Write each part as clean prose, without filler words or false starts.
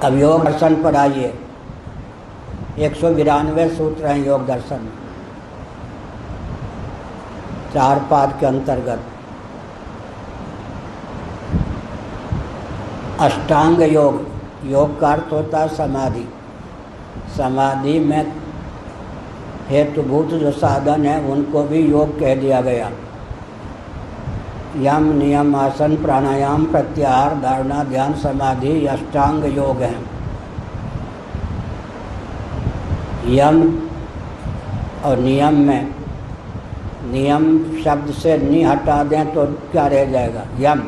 अब योग दर्शन पर आइए। 192 सूत्र हैं योग दर्शन में, 4 पाद के अंतर्गत। अष्टांग योग, योग का अर्थ होता है समाधि। समाधि में हेतुभूत जो साधन है उनको भी योग कह दिया गया। यम, नियम, आसन, प्राणायाम, प्रत्याहार, धारणा, ध्यान, समाधि अष्टांग योग हैं। यम और नियम में, नियम शब्द से नि हटा दें तो क्या रह जाएगा? यम।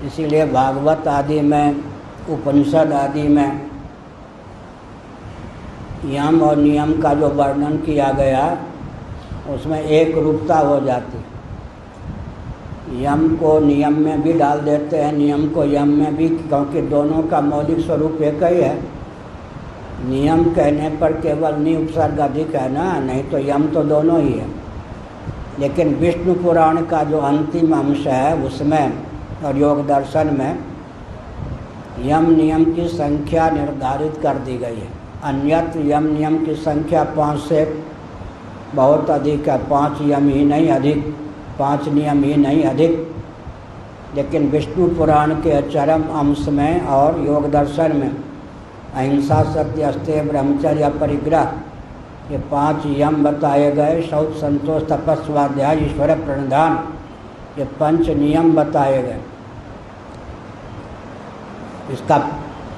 इसीलिए भागवत आदि में, उपनिषद आदि में यम और नियम का जो वर्णन किया गया उसमें एक रूपता हो जाती। यम को नियम में भी डाल देते हैं, नियम को यम में भी, क्योंकि दोनों का मौलिक स्वरूप एक ही है। नियम कहने पर केवल नि उपसर्ग अधिक है ना, नहीं तो यम तो दोनों ही है। लेकिन विष्णु पुराण का जो अंतिम अंश है उसमें और योग दर्शन में यम नियम की संख्या निर्धारित कर दी गई है। अन्यत्र यम नियम की संख्या 5 से बहुत अधिक है। 5 यम ही नहीं अधिक, 5 नियम ही नहीं अधिक। लेकिन विष्णु पुराण के चरम अंश में और योग दर्शन में अहिंसा, सत्य, अस्तेय, ब्रह्मचर्य, अपरिग्रह, ये 5 यम बताए गए। शौच, संतोष, तपस्या, स्वाध्याय, ईश्वर प्रणिधान, ये 5 नियम बताए गए। इसका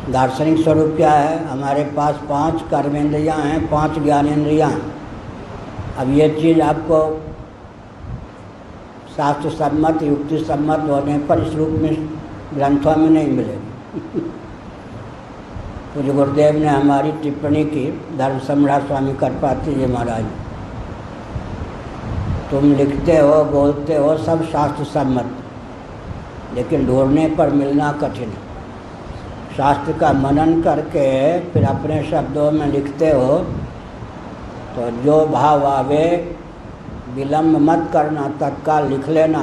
दार्शनिक स्वरूप क्या है? हमारे पास 5 कर्मेंद्रियां हैं, 5 ज्ञानेंद्रियां हैं। अब ये चीज़ आपको शास्त्र सम्मत, युक्ति सम्मत होने पर इस रूप में ग्रंथों में नहीं मिलेगी। पूज्य गुरुदेव ने हमारी टिप्पणी की, धर्म सम्राट स्वामी करपात्री जी महाराज, तुम लिखते हो, बोलते हो सब शास्त्र सम्मत, लेकिन ढूंढने पर मिलना कठिन है। शास्त्र का मनन करके फिर अपने शब्दों में लिखते हो तो जो भाव आवे विलम्ब मत करना, तत्काल लिख लेना।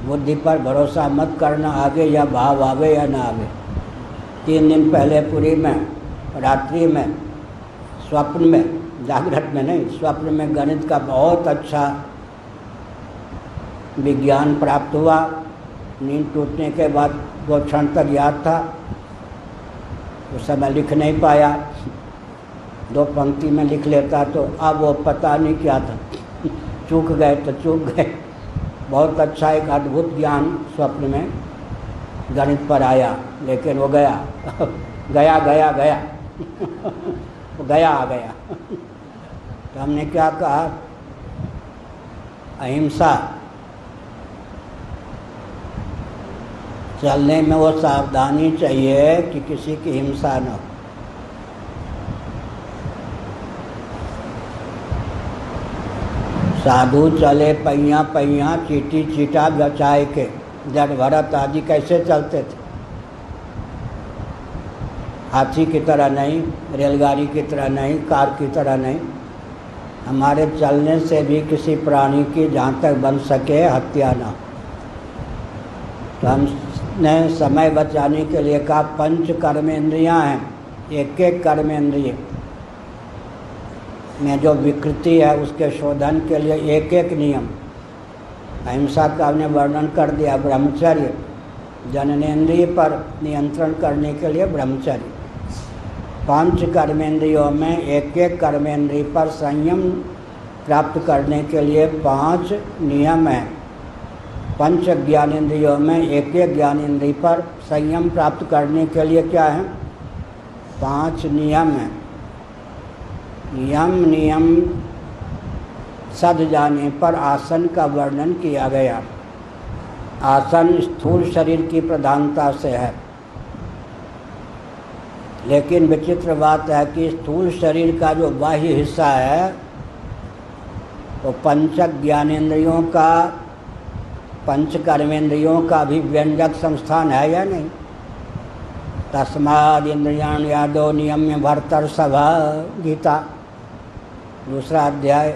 बुद्धि पर भरोसा मत करना, आगे या भाव आवे या ना आवे। 3 दिन पहले पूरी में, रात्रि में, स्वप्न में, जागृत में नहीं, स्वप्न में गणित का बहुत अच्छा विज्ञान प्राप्त हुआ। नींद टूटने के बाद 2 क्षण तक याद था, उस समय लिख नहीं पाया। 2 पंक्ति में लिख लेता तो अब वो पता नहीं क्या था, चूक गए तो चूक गए। बहुत अच्छा एक अद्भुत ज्ञान स्वप्न में गणित पर आया, लेकिन वो गया गया गया गया वो गया आ गया। तो हमने क्या कहा? अहिंसा, चलने में वो सावधानी चाहिए कि किसी की हिंसा न हो। साधु चले पैया पैया, चीटी चीटा बचाए के। जड़ भरत आदि कैसे चलते थे? हाथी की तरह नहीं, रेलगाड़ी की तरह नहीं, कार की तरह नहीं। हमारे चलने से भी किसी प्राणी की जहाँ तक बन सके हत्या ना। तो हमने समय बचाने के लिए कहा 5 कर्मेंद्रियाँ हैं, एक एक कर्मेंद्रिय में जो विकृति है उसके शोधन के लिए एक एक नियम। अहिंसा का हमने वर्णन कर दिया। ब्रह्मचर्य, जननेन्द्रिय पर नियंत्रण करने के लिए ब्रह्मचर्य। 5 कर्मेंद्रियों में एक एक कर्मेंद्रिय पर संयम प्राप्त करने के लिए 5 नियम हैं। 5 ज्ञानेंद्रियों में एक एक ज्ञानेंद्रिय पर संयम प्राप्त करने के लिए क्या है? 5 नियम हैं। यम नियम सध जाने पर आसन का वर्णन किया गया। आसन स्थूल शरीर की प्रधानता से है, लेकिन विचित्र बात है कि स्थूल शरीर का जो बाह्य हिस्सा है वो 5 ज्ञानेंद्रियों का, 5 कर्मेंद्रियों का भी व्यंजक संस्थान है या नहीं? तस्माद् इंद्रियाणि यादो नियम्य भर्तर्षभा, गीता 2 अध्याय।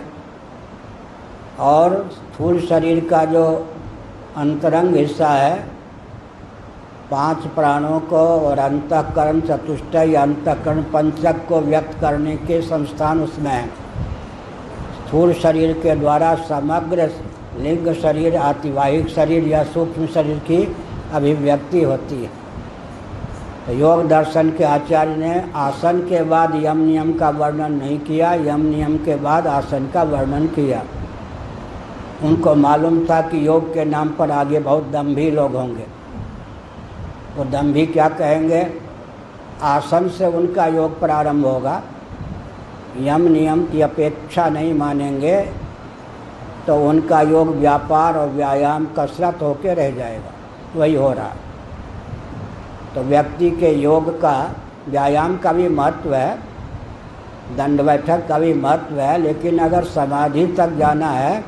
और स्थूल शरीर का जो अंतरंग हिस्सा है 5 प्राणों को और अंतःकरण चतुष्टय अंतःकरण पंचक को व्यक्त करने के संस्थान उसमें है। स्थूल शरीर के द्वारा समग्र लिंग शरीर, आतिवाहिक शरीर या सूक्ष्म शरीर की अभिव्यक्ति होती है। तो योग दर्शन के आचार्य ने आसन के बाद यम नियम का वर्णन नहीं किया, यम नियम के बाद आसन का वर्णन किया। उनको मालूम था कि योग के नाम पर आगे बहुत दम्भी लोग होंगे। वो दम्भी क्या कहेंगे, आसन से उनका योग प्रारंभ होगा, यम नियम की अपेक्षा नहीं मानेंगे तो उनका योग व्यापार और व्यायाम कसरत होके रह जाएगा। वही हो रहा। तो व्यक्ति के योग का, व्यायाम का भी महत्व है, दंड बैठक का भी महत्व है, लेकिन अगर समाधि तक जाना है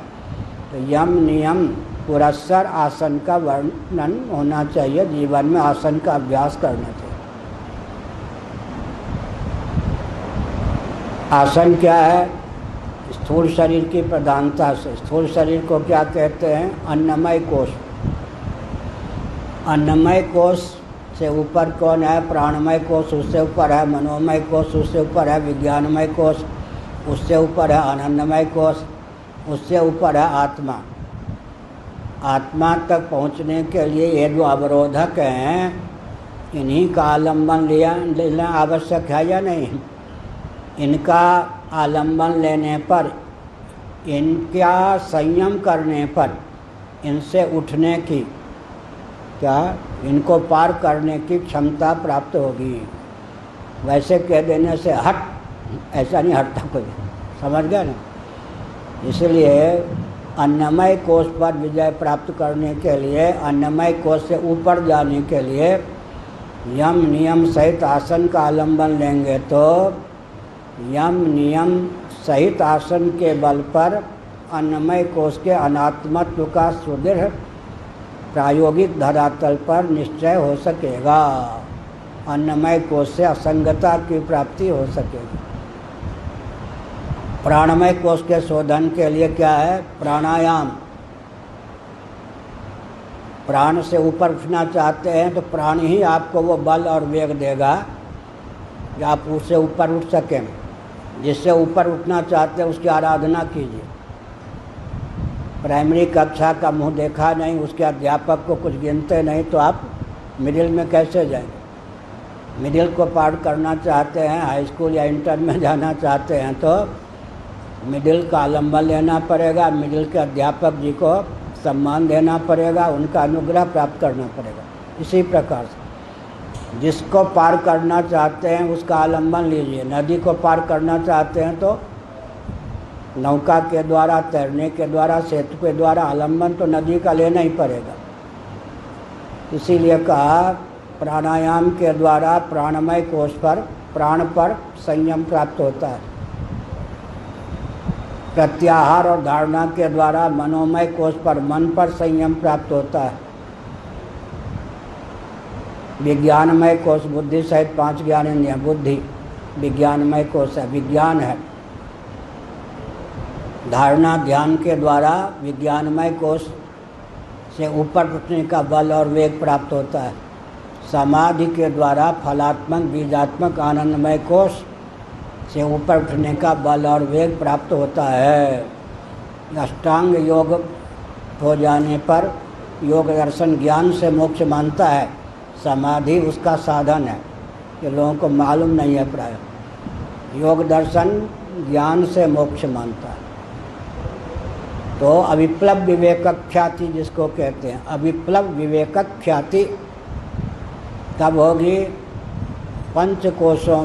तो यम नियम पुरस्सर आसन का वर्णन होना चाहिए। जीवन में आसन का अभ्यास करना चाहिए। आसन क्या है? स्थूल शरीर की प्रधानता से। स्थूल शरीर को क्या कहते हैं? अन्नमय कोश। अन्नमय कोश से ऊपर कौन है? प्राणमय कोश। उससे ऊपर है मनोमय कोश। उससे ऊपर है विज्ञानमय कोश। उससे ऊपर है आनंदमय कोश। उससे ऊपर है आत्मा। आत्मा तक पहुंचने के लिए ये जो अवरोधक हैं, इन्हीं का आलम्बन लेना आवश्यक है या नहीं? इनका आलम्बन लेने पर, इनका संयम करने पर, इनसे उठने की, क्या इनको पार करने की क्षमता प्राप्त होगी। वैसे कह देने से हट, ऐसा नहीं हटता कोई। समझ गया ना? इसलिए अन्नमय कोश पर विजय प्राप्त करने के लिए, अन्नमय कोश से ऊपर जाने के लिए यम नियम सहित आसन का आलम्बन लेंगे तो यम नियम सहित आसन के बल पर अन्नमय कोश के अनात्मत्व का सुदृढ़ प्रायोगिक धरातल पर निश्चय हो सकेगा। अन्नमय कोश से असंगता की प्राप्ति हो सकेगी। प्राणमय कोश के शोधन के लिए क्या है? प्राणायाम। प्राण से ऊपर उठना चाहते हैं तो प्राण ही आपको वो बल और वेग देगा कि आप उससे ऊपर उठ सकें। जिससे ऊपर उठना चाहते हैं उसकी आराधना कीजिए। प्राइमरी कक्षा का मुंह देखा नहीं, उसके अध्यापक को कुछ गिनते नहीं, तो आप मिडिल में कैसे जाएंगे? मिडिल को पार करना चाहते हैं, हाई स्कूल या इंटर में जाना चाहते हैं तो मिडिल का आलम्बन लेना पड़ेगा। मिडिल के अध्यापक जी को सम्मान देना पड़ेगा, उनका अनुग्रह प्राप्त करना पड़ेगा। इसी प्रकार से जिसको पार करना चाहते हैं उसका आलम्बन लीजिए। नदी को पार करना चाहते हैं तो नौका के द्वारा, तैरने के द्वारा, सेतु के द्वारा आलम्बन तो नदी का लेना ही पड़ेगा। इसीलिए कहा प्राणायाम के द्वारा प्राणमय कोश पर, प्राण पर संयम प्राप्त होता है। प्रत्याहार और धारणा के द्वारा मनोमय कोश पर, मन पर संयम प्राप्त होता है। विज्ञानमय कोश बुद्धि सहित 5 ज्ञानेंद्रियां, बुद्धि विज्ञानमय कोश है, विज्ञान है। धारणा ध्यान के द्वारा विज्ञानमय कोश से ऊपर उठने का बल और वेग प्राप्त होता है। समाधि के द्वारा फलात्मक बीजात्मक आनंदमय कोश से ऊपर उठने का बल और वेग प्राप्त होता है। अष्टांग योग हो जाने पर योग दर्शन ज्ञान से मोक्ष मानता है, समाधि उसका साधन है। ये लोगों को मालूम नहीं है प्राय। योग दर्शन ज्ञान से मोक्ष मानता है। तो अविप्लव विवेकक ख्याति जिसको कहते हैं, अविप्लव विवेकक ख्याति तब होगी 5 कोशों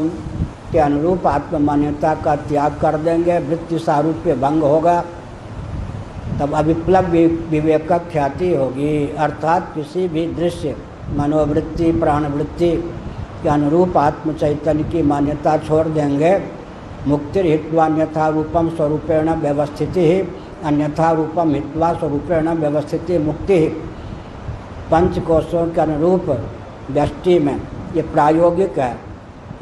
के अनुरूप आत्ममान्यता का त्याग कर देंगे, वृत्ति सारूप्य भंग होगा, तब अविप्लव विवेकक ख्याति होगी। अर्थात किसी भी दृश्य, मनोवृत्ति, प्राणवृत्ति के अनुरूप आत्म चैतन्य की मान्यता छोड़ देंगे। मुक्ति हित्वा अन्यथा रूपम स्वरूपेण व्यवस्थिति ही, अन्यथा रूपम हित्वा स्वरूपेण व्यवस्थिति मुक्ति। 5 कोशों के अनुरूप व्यष्टि में ये प्रायोगिक है।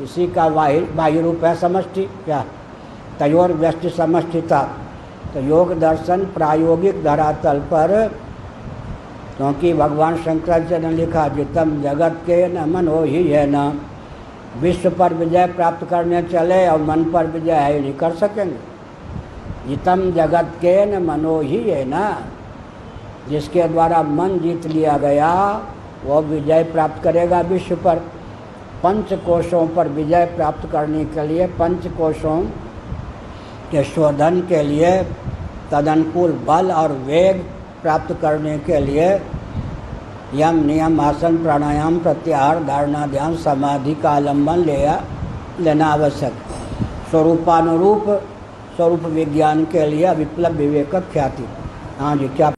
इसी का बाह्य रूप है समष्टि। क्या तयोर व्यष्टि समष्टि था। तो योग दर्शन प्रायोगिक धरातल पर क्योंकि भगवान शंकराचार्य ने लिखा जितम जगत के न मन हो ही है ना। विश्व पर विजय प्राप्त करने चले और मन पर विजय है नहीं कर सकेंगे। जितम जगत के न मनो ही है ना, जिसके द्वारा मन जीत लिया गया वो विजय प्राप्त करेगा विश्व पर। पंच कोशों पर विजय प्राप्त करने के लिए, पंच कोशों के शोधन के लिए, तदनुकूल बल और वेग प्राप्त करने के लिए यम नियम आसन प्राणायाम प्रत्याहार धारणा ध्यान समाधि का आलम्बन लेना आवश्यक। स्वरूपानुरूप स्वरूप विज्ञान के लिए विप्लव विवेक ख्याति। हाँ जी, क्या